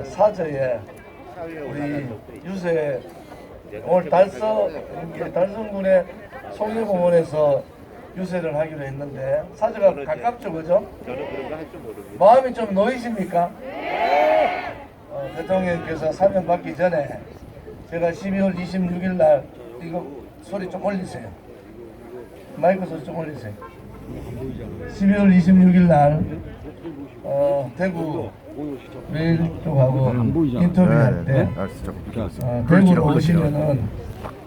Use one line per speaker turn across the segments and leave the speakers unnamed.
사저에 우리 유세 오늘 달성군의 송리공원에서 유세를 하기로 했는데 사저가 가깝죠, 그죠? 마음이 좀 놓이십니까? 대통령께서 사명 받기 전에 제가 12월 26일 날 이거 소리 좀 올리세요. 마이크 소리 좀 올리세요. 12월 26일 날 대구 매일 쪽하고 인터뷰할 때 대구로 오시면은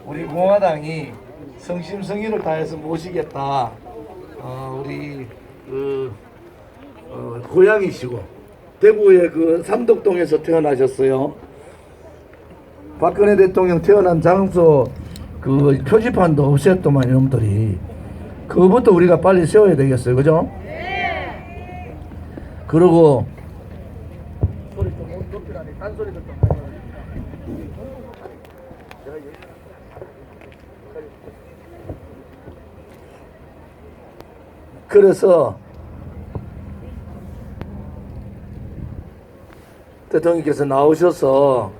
우리 공화당이 성심성의를 다해서 모시겠다. 우리 고향이시고 대구의 그 삼덕동에서 태어나셨어요. 박근혜 대통령 태어난 장소 그 표지판도 없앴더만 이놈들이. 그거부터 우리가 빨리 세워야 되겠어요, 그죠? 네. 그리고 소리 좀 높이라니 딴소리도 좀 하지. 그래서 대통령께서 나오셔서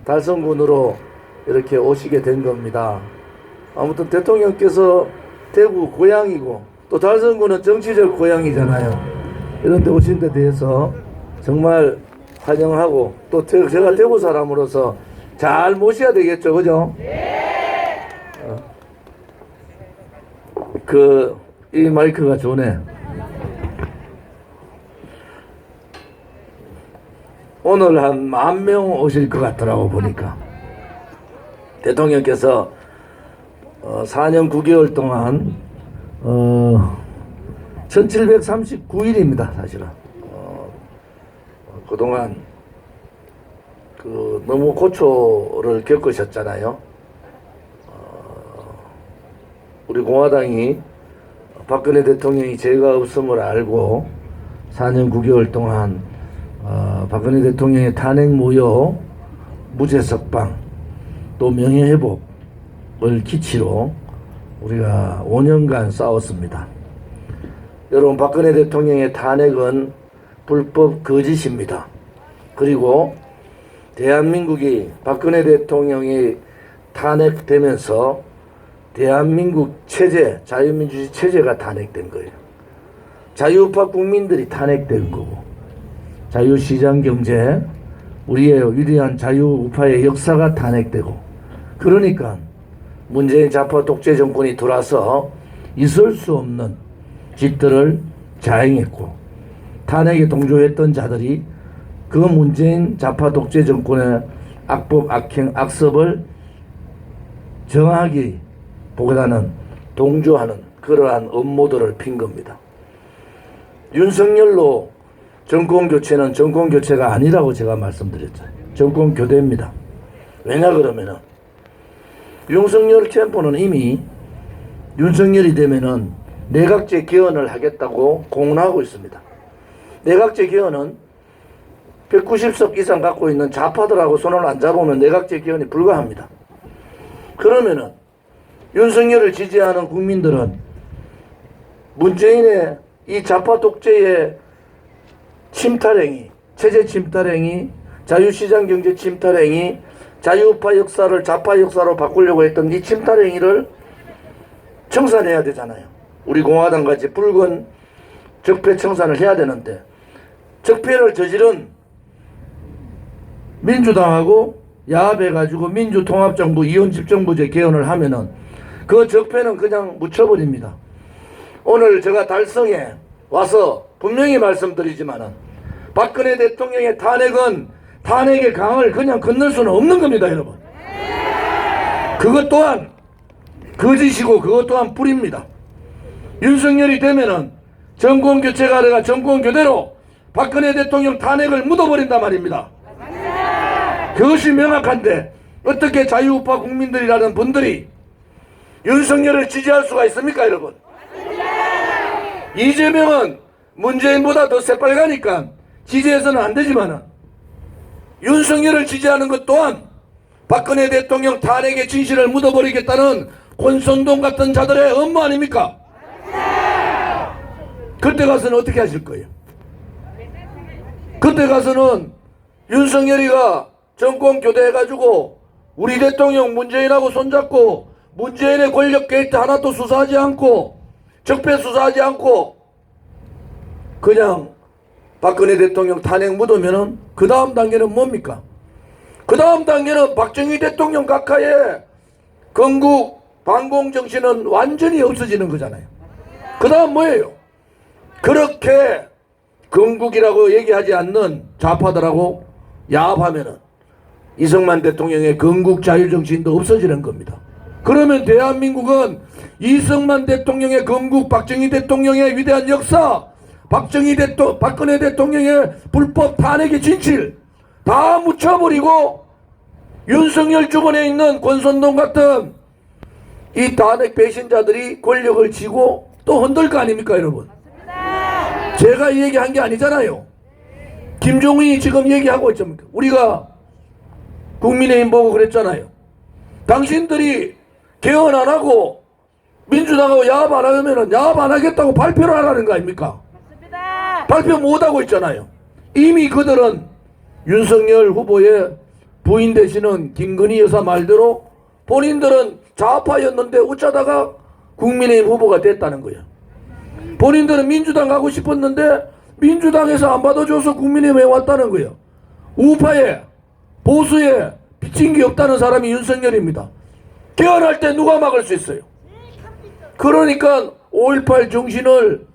달성군으로 이렇게 오시게 된 겁니다. 아무튼 대통령께서 대구 고향이고 또 달성군은 정치적 고향이잖아요. 이런 데 오신 데 대해서 정말 환영하고 또 제가 대구 사람으로서 잘 모셔야 되겠죠, 그죠? 이 마이크가 좋네. 오늘 한 10,000명 오실 것 같더라고 보니까. 대통령께서 4년 9개월 동안 1739일입니다 사실은. 그동안 너무 고초를 겪으셨잖아요. 우리 공화당이 박근혜 대통령이 죄가 없음을 알고 4년 9개월 동안 박근혜 대통령의 탄핵 무효, 무죄 석방, 또 명예회복을 기치로 우리가 5년간 싸웠습니다. 여러분, 박근혜 대통령의 탄핵은 불법 거짓입니다. 그리고 대한민국이 박근혜 대통령이 탄핵되면서 대한민국 체제, 자유민주주의 체제가 탄핵된 거예요. 자유우파 국민들이 탄핵된 거고, 자유시장 경제, 우리의 위대한 자유우파의 역사가 탄핵되고, 그러니까 문재인 좌파 독재 정권이 들어와서 있을 수 없는 짓들을 자행했고, 탄핵에 동조했던 자들이 그 문재인 좌파 독재 정권의 악법, 악행, 악습을 정하기 보다는 동조하는 그러한 음모들을 핀 겁니다. 윤석열로 정권교체는 정권교체가 아니라고 제가 말씀드렸죠. 정권교대입니다. 왜냐 그러면은 윤석열 캠프는 이미 윤석열이 되면은 내각제 개헌을 하겠다고 공언하고 있습니다. 내각제 개헌은 190석 이상 갖고 있는 좌파들하고 손을 안 잡으면 내각제 개헌이 불가합니다. 그러면은 윤석열을 지지하는 국민들은 문재인의 이 좌파 독재의 침탈행위, 체제 침탈행위, 자유시장 경제 침탈행위, 자유우파 역사를 좌파 역사로 바꾸려고 했던 이 침탈행위를 청산해야 되잖아요. 우리 공화당같이 붉은 적폐 청산을 해야 되는데, 적폐를 저지른 민주당하고 야합해가지고 민주통합정부 이혼집정부제 개헌을 하면은 그 적폐는 그냥 묻혀버립니다. 오늘 제가 달성에 와서 분명히 말씀드리지만은 박근혜 대통령의 탄핵은 탄핵의 강을 그냥 건널 수는 없는 겁니다, 여러분. 그것 또한 거짓이고 그것 또한 불입니다. 윤석열이 되면은 정권교체가 아니라 정권교대로 박근혜 대통령 탄핵을 묻어버린단 말입니다. 그것이 명확한데 어떻게 자유우파 국민들이라는 분들이 윤석열을 지지할 수가 있습니까, 여러분? 이재명은 문재인보다 더 새빨가니까 지지해서는 안 되지만은 윤석열을 지지하는 것 또한 박근혜 대통령 탄핵의 진실을 묻어버리겠다는 권선동 같은 자들의 업무 아닙니까? 그때 가서는 어떻게 하실 거예요? 그때 가서는 윤석열이가 정권 교대해가지고 우리 대통령 문재인하고 손잡고 문재인의 권력 게이트 하나도 수사하지 않고 적폐 수사하지 않고 그냥 박근혜 대통령 탄핵 묻으면은 그 다음 단계는 뭡니까? 그 다음 단계는 박정희 대통령 각하의 건국 반공 정신은 완전히 없어지는 거잖아요. 그 다음 뭐예요? 그렇게 건국이라고 얘기하지 않는 좌파들하고 야합하면은 이승만 대통령의 건국 자유 정신도 없어지는 겁니다. 그러면 대한민국은 이승만 대통령의 건국, 박정희 대통령의 위대한 역사, 박근혜 대통령의 불법 탄핵의 진실 다 묻혀버리고 윤석열 주변에 있는 권선동 같은 이 탄핵 배신자들이 권력을 쥐고 또 흔들 거 아닙니까, 여러분? 제가 이 얘기한 게 아니잖아요. 김종인이 지금 얘기하고 있잖아요. 우리가 국민의힘 보고 그랬잖아요. 당신들이 개헌 안 하고 민주당하고 야합 안 하면은 야합 안 하겠다고 발표를 하라는 거 아닙니까? 발표 못 하고 있잖아요. 이미 그들은 윤석열 후보의 부인 되시는 김건희 여사 말대로 본인들은 좌파였는데 어쩌다가 국민의힘 후보가 됐다는 거예요. 본인들은 민주당 가고 싶었는데 민주당에서 안 받아줘서 국민의힘에 왔다는 거예요. 우파에 보수에 비친 게 없다는 사람이 윤석열입니다. 개헌할 때 누가 막을 수 있어요? 그러니까 5.18 정신을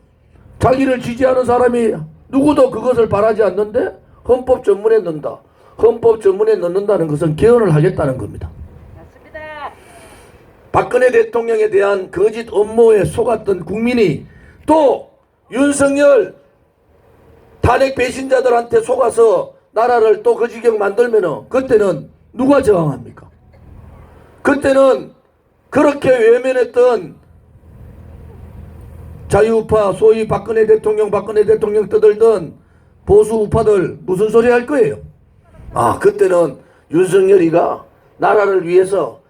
자기를 지지하는 사람이 누구도 그것을 바라지 않는데 헌법 전문에 넣는다. 헌법 전문에 넣는다는 것은 개헌을 하겠다는 겁니다. 맞습니다. 박근혜 대통령에 대한 거짓 음모에 속았던 국민이 또 윤석열 탄핵 배신자들한테 속아서 나라를 또 그 지경 만들면은 그때는 누가 저항합니까? 그때는 그렇게 외면했던 자유우파 소위 박근혜 대통령 떠들던 보수 우파들 무슨 소리 할 거예요? 아, 그때는 윤석열이가 나라를 위해서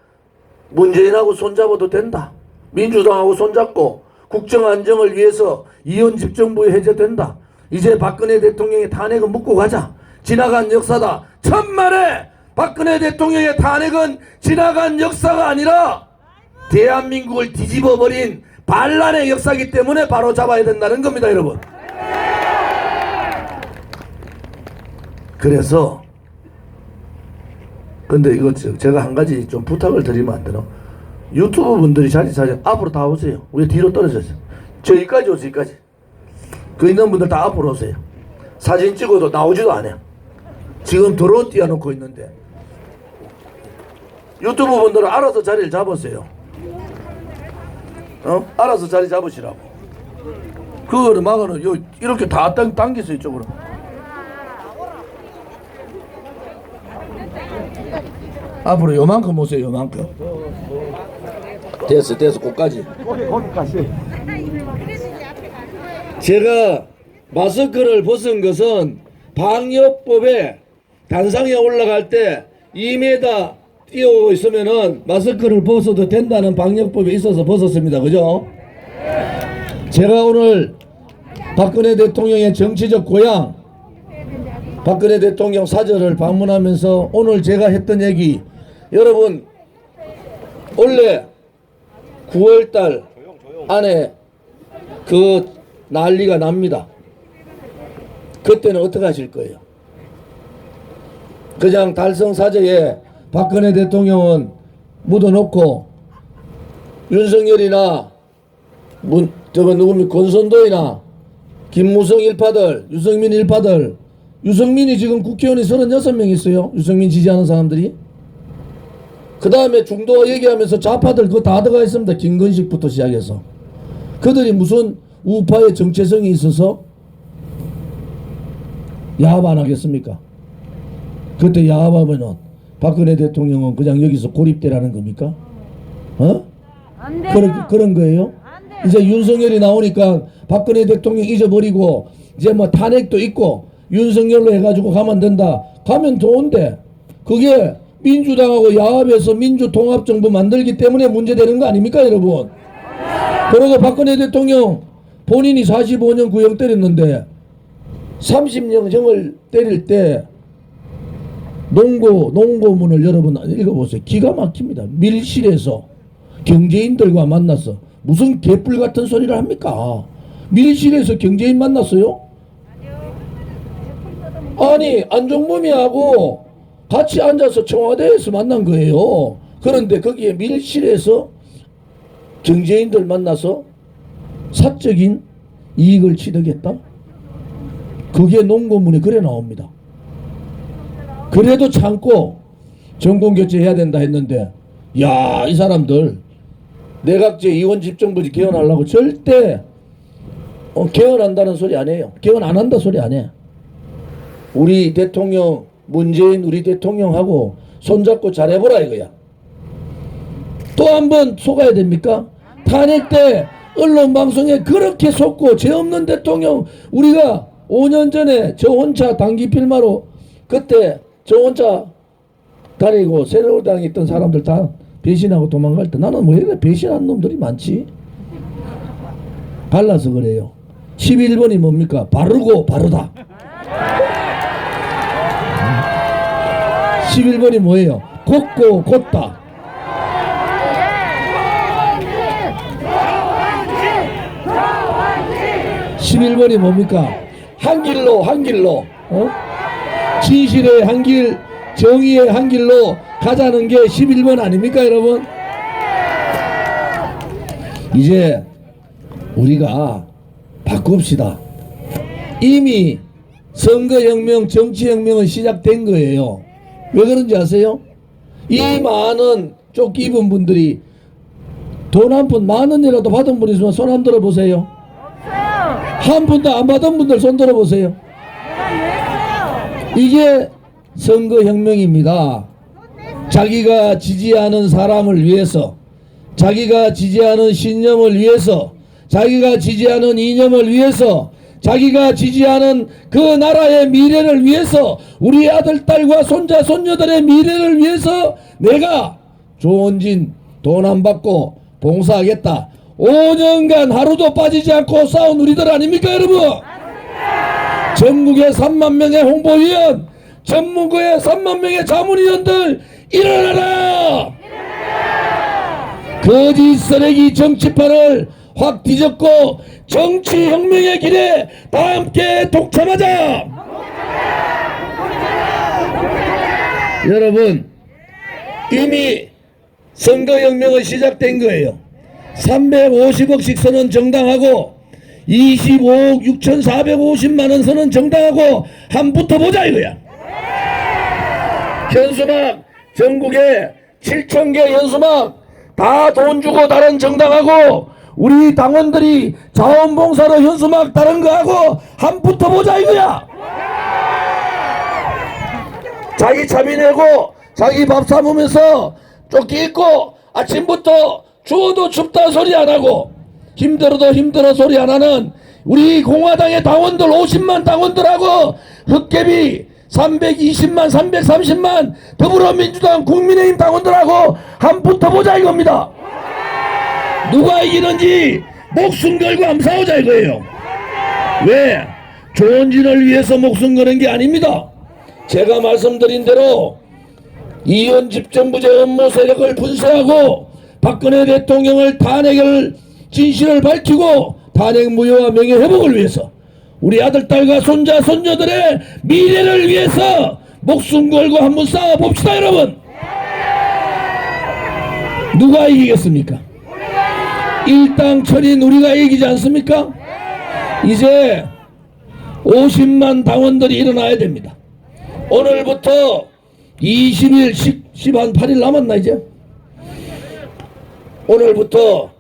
문재인하고 손잡아도 된다. 민주당하고 손잡고 국정안정을 위해서 이원 집정부에 해제된다. 이제 박근혜 대통령의 탄핵은 묻고 가자. 지나간 역사다. 천만에 박근혜 대통령의 탄핵은 지나간 역사가 아니라 대한민국을 뒤집어버린 반란의 역사이기 때문에 바로 잡아야 된다는 겁니다, 여러분. 그래서 근데 이거 제가 한 가지 좀 부탁을 드리면 안 되나? 유튜브 분들이 자리 앞으로 다 오세요. 우리 뒤로 떨어졌어요. 저기까지 오세요. 여기까지. 그 있는 분들 다 앞으로 오세요. 사진 찍어도 나오지도 않아요. 지금 드론 띄워놓고 있는데 유튜브 분들은 알아서 자리를 잡으세요. 알아서 자리 잡으시라고. 그거를 막아는 이렇게 다 당기세요, 이쪽으로. 앞으로 요만큼 오세요, 요만큼. 됐어, 거기까지. 제가 마스크를 벗은 것은 방역법에 단상에 올라갈 때 2m 뛰어 있으면은 마스크를 벗어도 된다는 방역법에 있어서 벗었습니다. 그죠? 제가 오늘 박근혜 대통령의 정치적 고향 박근혜 대통령 사저를 방문하면서 오늘 제가 했던 얘기, 여러분 원래 9월달 안에 그 난리가 납니다. 그때는 어떻게 하실 거예요? 그냥 달성 사저에 박근혜 대통령은 묻어놓고 윤석열이나 권선도이나 김무성 일파들, 유승민 일파들, 유승민이 지금 국회의원이 36명 있어요. 유승민 지지하는 사람들이. 그 다음에 중도 얘기하면서 좌파들 그거 다 들어가 있습니다. 김건식부터 시작해서. 그들이 무슨 우파의 정체성이 있어서 야합 안 하겠습니까? 그때 야합하면은 박근혜 대통령은 그냥 여기서 고립되라는 겁니까? 그런 거예요? 이제 윤석열이 나오니까 박근혜 대통령 잊어버리고 이제 뭐 탄핵도 있고 윤석열로 해가지고 가면 된다. 가면 좋은데 그게 민주당하고 야합해서 민주통합정부 만들기 때문에 문제되는 거 아닙니까, 여러분? 그리고 박근혜 대통령 본인이 45년 구형 때렸는데 30년 형을 때릴 때 농고문을 여러분 읽어보세요. 기가 막힙니다. 밀실에서 경제인들과 만나서 무슨 개뿔 같은 소리를 합니까? 밀실에서 경제인 만났어요? 아니 안종범이하고 같이 앉아서 청와대에서 만난 거예요. 그런데 거기에 밀실에서 경제인들 만나서 사적인 이익을 취득했다? 그게 농고문에 그래 나옵니다. 그래도 참고 정권교체해야 된다 했는데, 야, 이 사람들 내각제 이원집정부지 개헌하려고 절대 개헌한다는 소리 안 해요. 개헌 안 한다 소리 안 해. 우리 대통령 문재인 우리 대통령하고 손잡고 잘해보라 이거야. 또 한 번 속아야 됩니까? 탄핵 때 언론방송에 그렇게 속고 죄 없는 대통령, 우리가 5년 전에 저 혼자 단기 필마로 그때 저 혼자 다니고 새누리당에 있던 사람들 다 배신하고 도망갈 때 나는 왜 이래 배신한 놈들이 많지? 발라서 그래요. 11번이 뭡니까? 바르고 바르다. 11번이 뭐예요? 곱고 곧다. (11번이) 뭡니까? 한길로 진실의 한길, 정의의 한길로 가자는 게 11번 아닙니까 여러분? 이제 우리가 바꿉시다. 이미 선거혁명, 정치혁명은 시작된 거예요. 왜 그런지 아세요? 이 많은 쫓기 입은 분들이 돈 한 푼 10,000원이라도 받은 분 있으면 손 한번 들어보세요. 한 푼도 안 받은 분들 손 들어보세요. 이게 선거혁명입니다. 자기가 지지하는 사람을 위해서, 자기가 지지하는 신념을 위해서, 자기가 지지하는 이념을 위해서, 자기가 지지하는 그 나라의 미래를 위해서, 우리 아들, 딸과 손자, 손녀들의 미래를 위해서 내가 조원진 돈 안 받고 봉사하겠다. 5년간 하루도 빠지지 않고 싸운 우리들 아닙니까 여러분? 전국의 3만 명의 홍보위원, 전문고의 3만 명의 자문위원들 일어나라! 거짓 쓰레기 정치판을 확 뒤집고 정치혁명의 길에 다 함께 동참하자! 여러분, 이미 선거혁명은 시작된 거예요. 350억씩 서는 정당하고 25억 6,450만원 서는 정당하고 한 붙어보자 이거야. 현수막 전국에 7,000개 현수막 다 돈 주고 다른 정당하고 우리 당원들이 자원봉사로 현수막 다른 거하고 한 붙어보자 이거야. 자기 차비 내고 자기 밥 사먹으면서 쫓기 입고 아침부터 추워도 춥다 소리 안 하고 힘들어도 힘들어 소리 안 하는 우리 공화당의 당원들 50만 당원들하고 흑개비 320만 330만 더불어민주당 국민의힘 당원들하고 한 붙어보자 이겁니다. 누가 이기는지 목숨 걸고 한번 싸우자 이거예요. 왜? 조원진을 위해서 목숨 거는 게 아닙니다. 제가 말씀드린 대로 이원 집정부제 업무 세력을 분쇄하고 박근혜 대통령을 탄핵을 진실을 밝히고 탄핵 무효와 명예회복을 위해서 우리 아들, 딸과 손자, 손녀들의 미래를 위해서 목숨 걸고 한번 싸워봅시다 여러분. 누가 이기겠습니까? 일당천인 우리가 이기지 않습니까? 이제 50만 당원들이 일어나야 됩니다. 오늘부터 20일, 10한 8일 남았나 이제? 오늘부터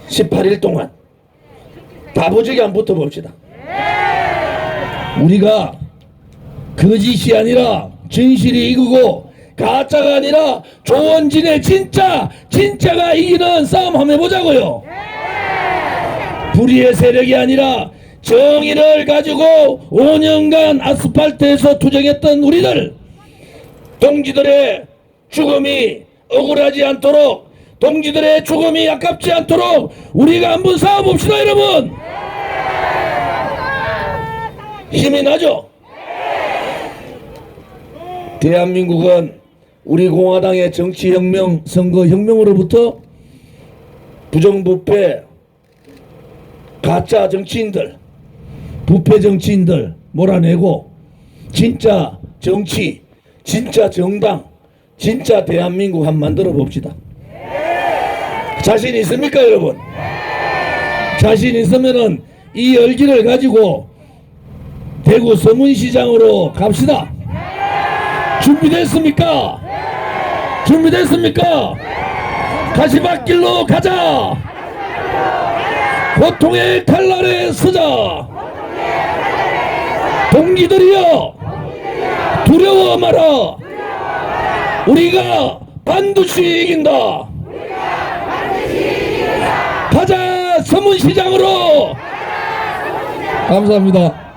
18일 동안 다부지게 한번 붙어봅시다. 우리가 거짓이 아니라 진실이 이기고 가짜가 아니라 조원진의 진짜가 이기는 싸움 한번 해보자고요. 불의의 세력이 아니라 정의를 가지고 5년간 아스팔트에서 투쟁했던 우리들, 동지들의 죽음이 억울하지 않도록, 동지들의 죽음이 아깝지 않도록 우리가 한번 싸워봅시다 여러분. 힘이 나죠? 대한민국은 우리 공화당의 정치혁명, 선거혁명으로부터 부정부패, 가짜 정치인들, 부패 정치인들 몰아내고 진짜 정치, 진짜 정당, 진짜 대한민국 한번 만들어 봅시다. 자신 있습니까, 여러분? 자신 있으면은 이 열기를 가지고 대구 서문시장으로 갑시다. 준비됐습니까? 준비됐습니까? 가시밭길로 가자. 고통의 칼날에 서자. 동기들이여 두려워 마라. 우리가 반드시 이긴다. 가자 서문시장으로. 감사합니다.